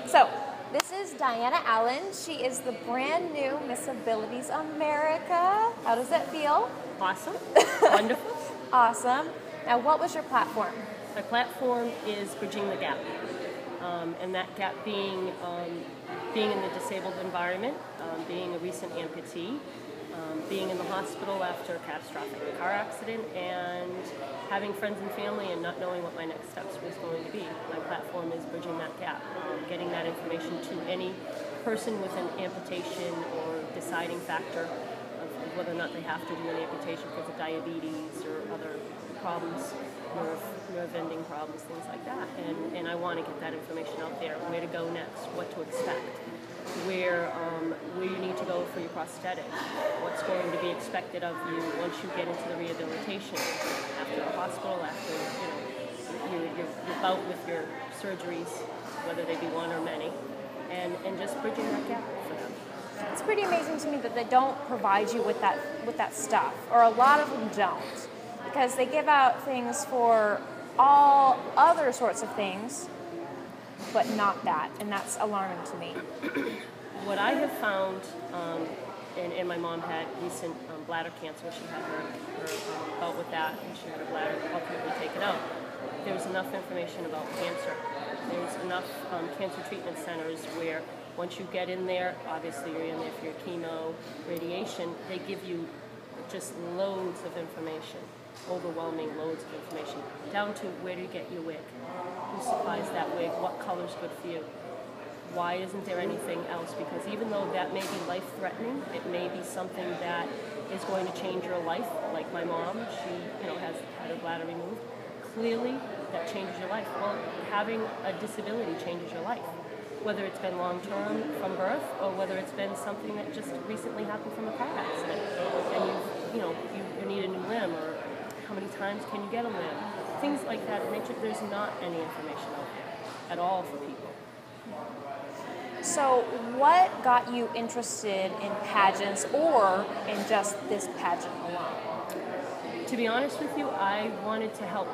So, this is Diana Allen. She is the brand new Miss Abilities America. How does that feel? Awesome. Wonderful. Awesome. Now, what was your platform? My platform is bridging the gap. And that gap being in the disabled environment, being a recent amputee, being in the hospital after a catastrophic car accident, and having friends and family and not knowing what my next steps was going to be. My platform is bridging that gap, getting that information to any person with an amputation or deciding factor of whether or not they have to do an amputation because of diabetes or other problems, nerve ending problems, things like that. And I want to get that information out there, where to go next, what to expect, where you need to go for your prosthetic, what's going to be expected of you once you get into the rehabilitation, after the hospital, after your bout with your surgeries, whether they be one or many, and just bridging that gap for them. It's pretty amazing to me that they don't provide you with that stuff, or a lot of them don't, because they give out things for all other sorts of things, but not that, and that's alarming to me. What I have found, and my mom had recent bladder cancer. She had her bout with that, and she had her bladder ultimately taken out. There's enough information about cancer. There's enough cancer treatment centers where once you get in there, obviously you're in there for your chemo, radiation, they give you just loads of information, overwhelming loads of information, down to where do you get your wig, who supplies that wig, what color's good for you, why isn't there anything else, because even though that may be life-threatening, it may be something that is going to change your life, like my mom, she has had her bladder removed, clearly that changes your life. Well, having a disability changes your life, whether it's been long-term from birth or whether it's been something that just recently happened from a car accident, and you need a new limb, or how many times can you get a limb, things like that. There's not any information out there at all for people. So what got you interested in pageants, or in just this pageant alone? To be honest with you, I wanted to help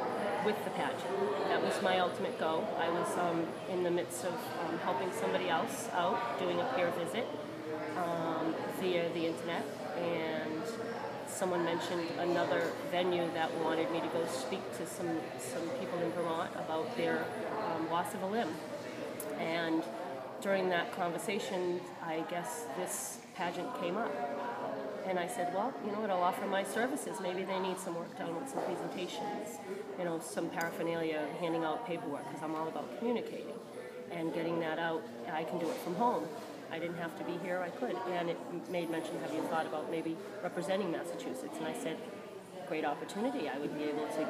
with the pageant. That was my ultimate goal. I was in the midst of helping somebody else out, doing a peer visit via the internet, and someone mentioned another venue that wanted me to go speak to some people in Vermont about their loss of a limb. And during that conversation, I guess this pageant came up. And I said, well, you know what, I'll offer my services. Maybe they need some work done with some presentations, some paraphernalia, handing out paperwork, because I'm all about communicating and getting that out. I can do it from home. I didn't have to be here, I could. And it made mention, have you thought about maybe representing Massachusetts? And I said, great opportunity. I would be able to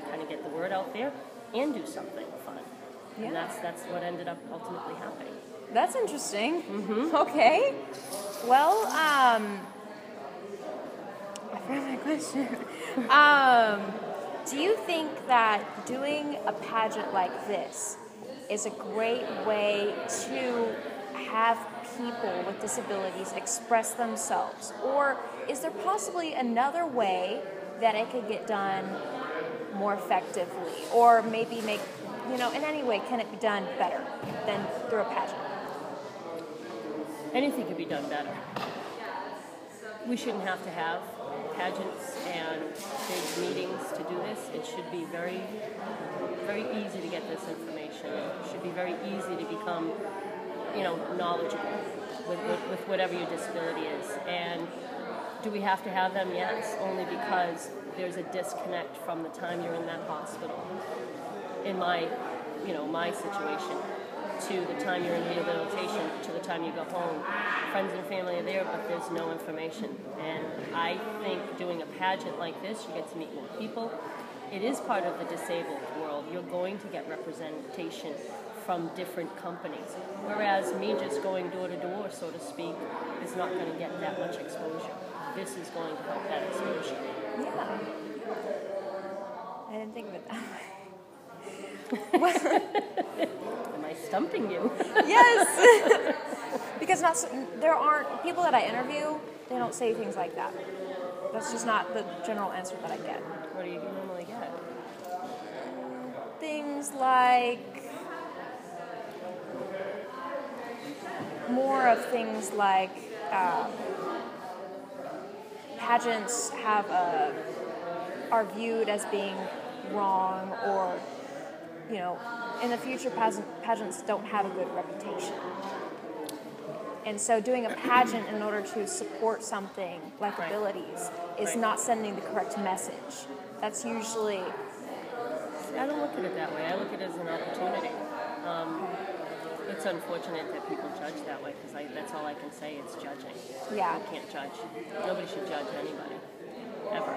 kind of get the word out there and do something fun. Yeah. And that's what ended up ultimately happening. That's interesting. Mm-hmm. Okay. Well, I forgot my question. Do you think that doing a pageant like this is a great way to have people with disabilities express themselves? Or is there possibly another way that it could get done more effectively? Or maybe make, in any way, can it be done better than through a pageant? Anything could be done better. We shouldn't have to have pageants and big meetings to do this. It should be very, very easy to get this information. It should be very easy to become, knowledgeable with whatever your disability is. And do we have to have them? Yes, only because there's a disconnect from the time you're in that hospital. In my situation, to the time you're in rehabilitation, to the time you go home. Friends and family are there, but there's no information. And I think doing a pageant like this, you get to meet more people. It is part of the disabled world. You're going to get representation from different companies. Whereas me just going door to door, so to speak, is not going to get that much exposure. This is going to help that exposure. Yeah. I didn't think of it that way. Am I stumping you? Yes! Because there aren't people that I interview, they don't say things like that. That's just not the general answer that I get. What do you normally get? Things like, more of things like pageants are viewed as being wrong, or in the future pageants don't have a good reputation. And so doing a pageant in order to support something like abilities is not sending the correct message. That's usually... I don't look at it that way. I look at it as an opportunity. It's unfortunate that people judge that way, because that's all I can say. It's judging. Yeah. You can't judge. Nobody should judge anybody, ever.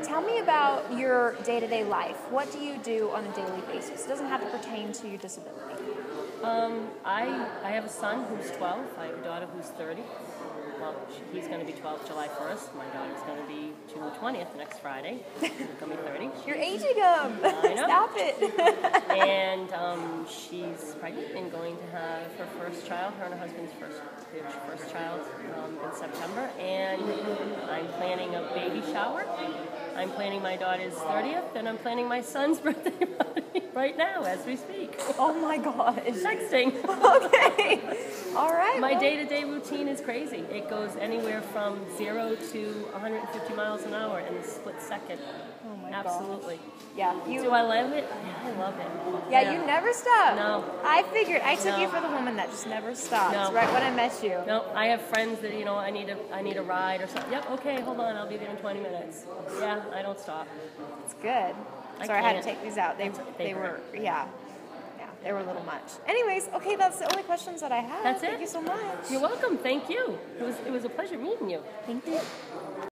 Tell me about your day-to-day life. What do you do on a daily basis? It doesn't have to pertain to your disability. I have a son who's 12. I have a daughter who's 30. Well, he's going to be 12 July 1st. My daughter's going to be June 20th next Friday. She's going to be 30. You're aging them. I know. Stop it. And she's pregnant and going to have her first child, her and her husband's first child in September. And I'm planning a baby shower. I'm planning my daughter's 30th, and I'm planning my son's birthday party right now as we speak. Oh my gosh. Texting. Okay. All right. My day-to-day routine is crazy. It goes anywhere from 0 to 150 miles an hour in a split second. Oh my Absolutely. gosh. Yeah. Do I love it? Yeah, I love it. Yeah, you never stop. No. I figured. I took you for the woman that just never stops. No. Right when I met you. No, I have friends that, I need a ride or something. Yep, okay, hold on, I'll be there in 20 minutes. Yeah, I don't stop. It's good. Sorry, I had to take these out. They were, they were a little much. Anyways, okay, that's the only questions that I have. That's it? Thank you so much. You're welcome. Thank you. It was a pleasure meeting you. Thank you.